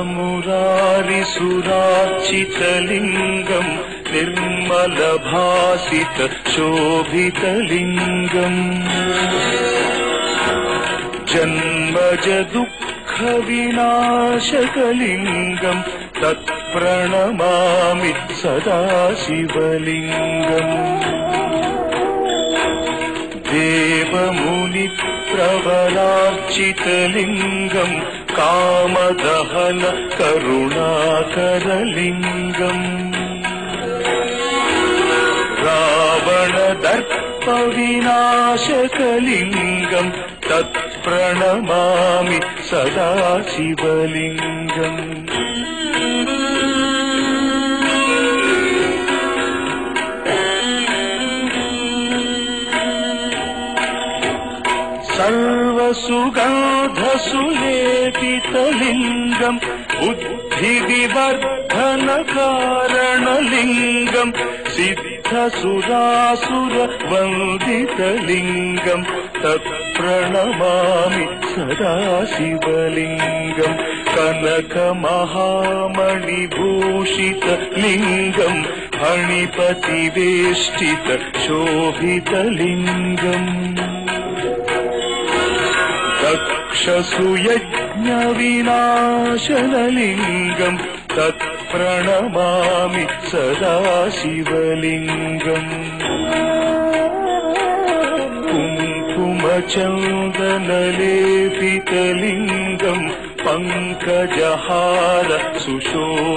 मुरारिसुरार्चितलिङ्गम् निर्मलभासित शोभितलिङ्गम् जन्मज दुःखविनाशकलिङ्गम् तत्प्रणमामि सदा शिवलिङ्गम् देवमुनिप्रवरार्चितलिङ्गम् कामदहन करुणाकरलिङ्गम् रावणदर्पविनाशकलिङ्गम् तत्प्रणमामि सदा शिवलिङ्गम् सर्वसुगन्धसुलेपितलिङ्गम् बुद्धिविवर्धनकारणलिङ्गम् सिद्धसुरासुरवन्दितलिङ्गम् तत्प्रणमामि सदा शिवलिङ्गम् कनकमहामणिभूषितलिङ्गम् फणिपतिवेष्टित शोभितलिङ्गम् दक्षसुयज्ञविनाशनलिङ्गम् तत्प्रणमामि सदा शिवलिङ्गम् कुङ्कुमचन्दनलेपितलिङ्गम् पङ्कजहार सुशोभितलिङ्गम्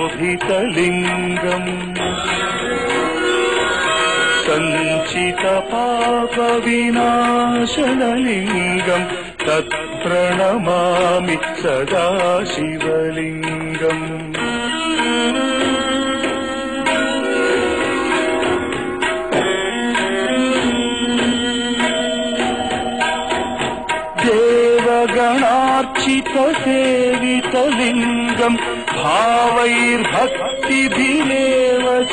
सञ्चितपापविनाशनलिङ्गम् तत्प्रणमामि सदा शिवलिङ्गम् देवगणार्चितसेवितलिङ्गम् भावैर्भक्तिभिरेव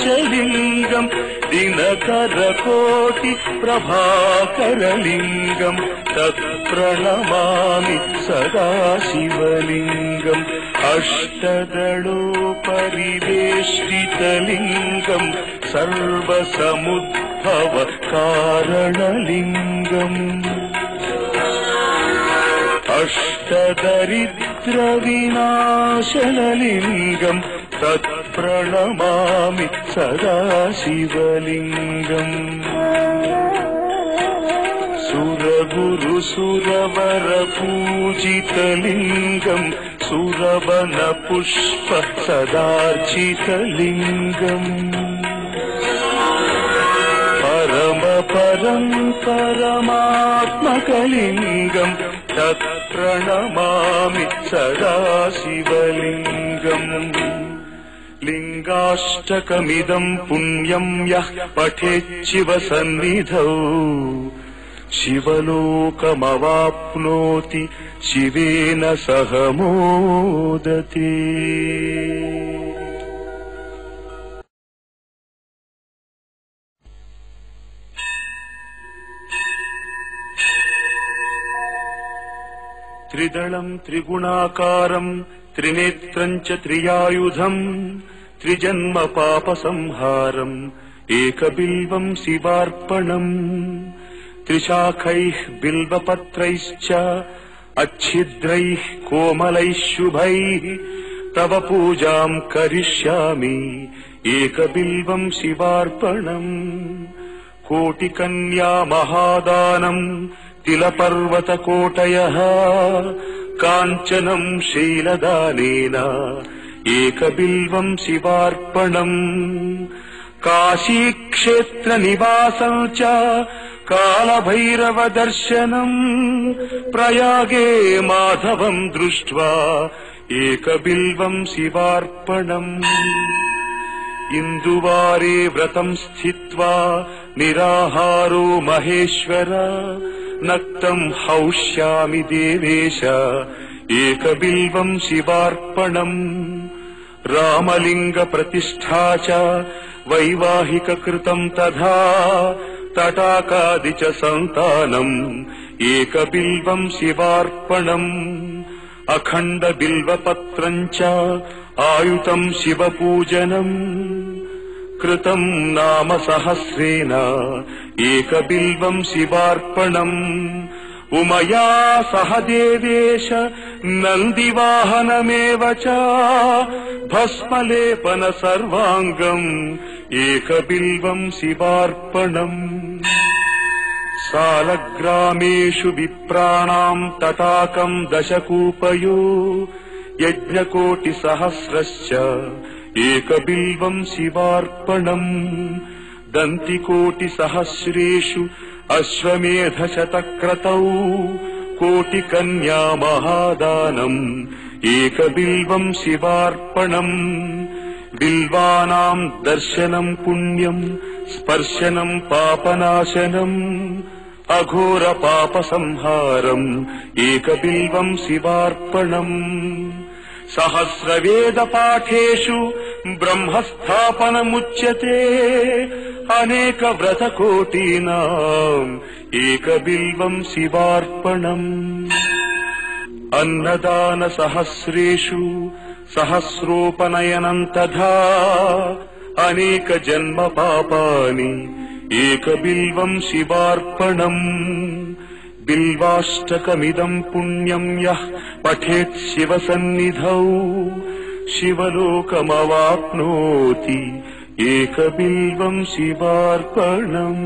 च लिङ्गम् दिनकरकोटिप्रभाकरलिङ्गम् तत्प्रणमामि सदा शिवलिङ्गम् अष्टदलोपरिवेष्टितलिङ्गम् सर्वसमुद्भवकारणलिङ्गम् अष्टदरिद्रविनाशनलिङ्गम् तत्प्रणमामि सदा शिवलिङ्गम् सुरगुरुसुरवरपूजितलिङ्गम् सुरवनपुष्प सदार्चितलिङ्गम् परमात्मकलिङ्गम् तत्प्रणमामि सदा शिवलिङ्गम् लिङ्गाष्टकमिदम् पुण्यम् यः पठेच्छिवसन्निधौ शिवलोकमवाप्नोति शिवेन सह मोदते। त्रिदलम् त्रिगुणाकारम् त्रिनेत्रम् च त्रियायुधम् त्रिजन्म पापसंहारम् एकबिल्वम् शिवार्पणम् त्रिशाखैः बिल्वपत्रैश्च अच्छिद्रैः कोमलैः शुभैः तव पूजाम् करिष्यामि एकबिल्वम् शिवार्पणम् कोटिकन्या महादानम् तिलपर्वतकोटयः काञ्चनम् शैलदानेन एकबिल्वम् शिवार्पणम् काशीक्षेत्रनिवासम् च कालभैरवदर्शनम् प्रयागे माधवम् दृष्ट्वा एकबिल्वम् शिवार्पणम् इन्दुवारे व्रतम् स्थित्वा निराहारो महेश्वर नक्तम् हौष्यामि देवेश एकबिल्वम् शिवार्पणम् रामलिङ्गप्रतिष्ठा च वैवाहिककृतम् तथा तटाकादि च सन्तानम् एकबिल्वम् शिवार्पणम् అఖండ బిల్వపత్రం చ ఆయుతం శివపూజనం కృతం నామ సహస్రేణ ఏకబిల్వం శివార్పణం ఉమయా సహ దేవేశ నందివాహనమేవ చ భస్మలేపన సర్వాంగం ఏకబిల్వం శివార్పణం సాలగ్రామేషు విప్రాణాం తటాకం దశకూపయో యజ్ఞకోటి సహస్రశ్చ ఏకబిల్వం శివార్పణం దంతికోటి సహస్రేషు అశ్వమేధ శతక్రతౌ కోటి కన్యా మహాదానం ఏకబిల్వం శివార్పణం బిల్వానాం దర్శనం పుణ్యం స్పర్శనం పాపనాశనం అఘోర పాప సంహారం ఏకబిల్వం శివార్పణం సహస్రవేద పాఠేషు బ్రహ్మస్థాపనముచ్యతే అనేక వ్రత కోటీనాం ఏకబిల్వం శివార్పణం అన్నదాన సహస్రేషు సహస్రోపనయనం తథా అనేక జన్మ పాపాని ఏకబిల్వం శివార్పణం బిల్వాష్టకమిదం పుణ్యం యః పఠేత్ శివ సన్నిధౌ శివలోకమవాప్నోతి ఏకబిల్వం శివార్పణం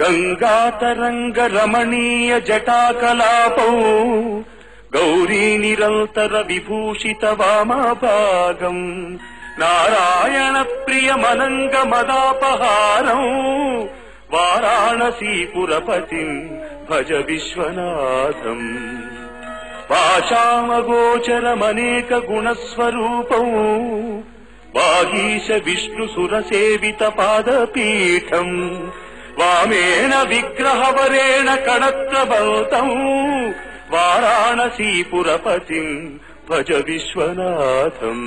గంగాతరంగ రమణీయ జటాకలాపౌ గౌరీ నిరంతర విభూషిత వామభాగం నారాయణ ప్రియమనంగ మదాపహారం వారాణసీపురపతిం భజ విశ్వనాథం పాశామగోచరమనేక గుణస్వరూపం వాగీశ విష్ణు సురసేవిత పాదపీఠం వామేణ విగ్రహవరేణ కణత్రబౌతం వారాణసీపురపతిం భజ విశ్వనాథం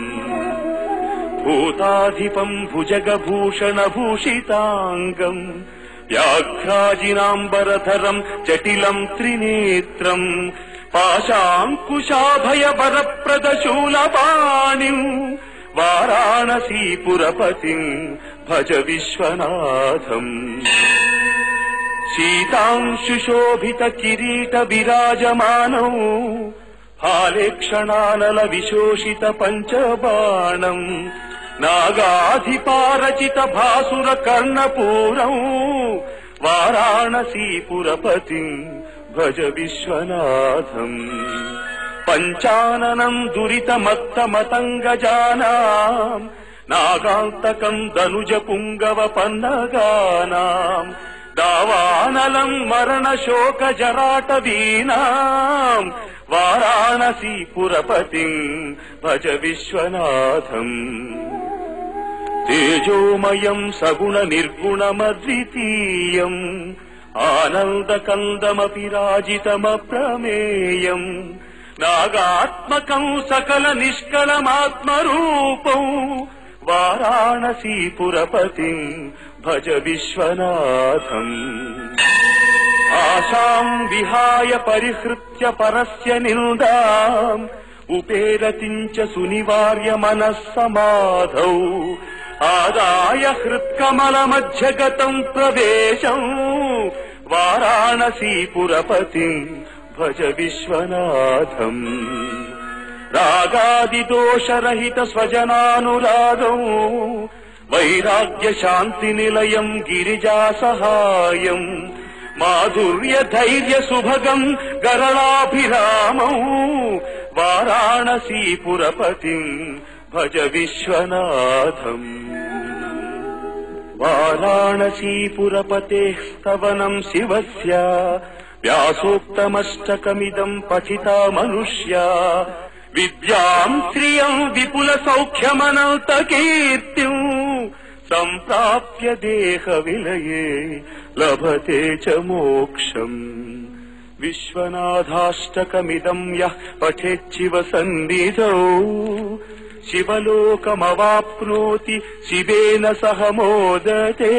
భూతాధిపం భుజగభూషణ భూషితాంగం వ్యాఘ్రాజినాంబరధరం జటిలం త్రినేత్రం పాశాంకుశాభయ వరప్రదశూలపాణిం వారాణసీపురపతిం భజ విశ్వనాథం శీతాంశుశోభిత కిరీట విరాజమానౌ హాలేక్షణానల విశోషిత పంచబాణం నాగాధిపారచిత భాసుర కర్ణపూరం వారాణసీపురపతిం భజ విశ్వనాథం పంచాననం దురితమత్తమతంగజానాం నాగాంతకం ధనుజ పుంగవ పన్నగానాం దావానలం మరణ శోక జరాటవీనాం వారాణసీపురపతిం భజ విశ్వనాథం తేజోమయం సగుణ నిర్గుణమద్వితీయం ఆనందకందమపి రాజితమప్రమేయం నాగాత్మకం సకల నిష్కళమాత్మరూపం వారాణసీపురపతిం భజ విశ్వనాథం ఆశాం విహాయ పరిహృత్య పరస్య నిందాం ఉపేరతించ సునివార్య మనస్సమాధౌ ఆదాయ హృత్కమల మధ్యగతం ప్రవేశం వారాణసీపురపతిం భజ విశ్వనాథం రాగాదిదోషరహిత స్వజనానురాగం వైరాగ్య శాంతి నిలయం గిరిజా సహాయం మాధుర్య ధైర్య సుభగం గరళాభిరామం వారాణసీపురపతిం భజ విశ్వనాథం వారాణసీపురపతేః స్తవనం శివస్య వ్యాసోక్తమష్టకమిదం పఠితా మనుష్యా విద్యాం శ్రియం విపుల సౌఖ్యమనంత కీర్తిం సంప్రాప్య దేహ విలయే లభతే చ మోక్షం విశ్వనాథాష్టకమిదం యః పఠేచ్చివ సన్నిధౌ శివలోకమవాప్నోతి శివేన సహ మోదతే.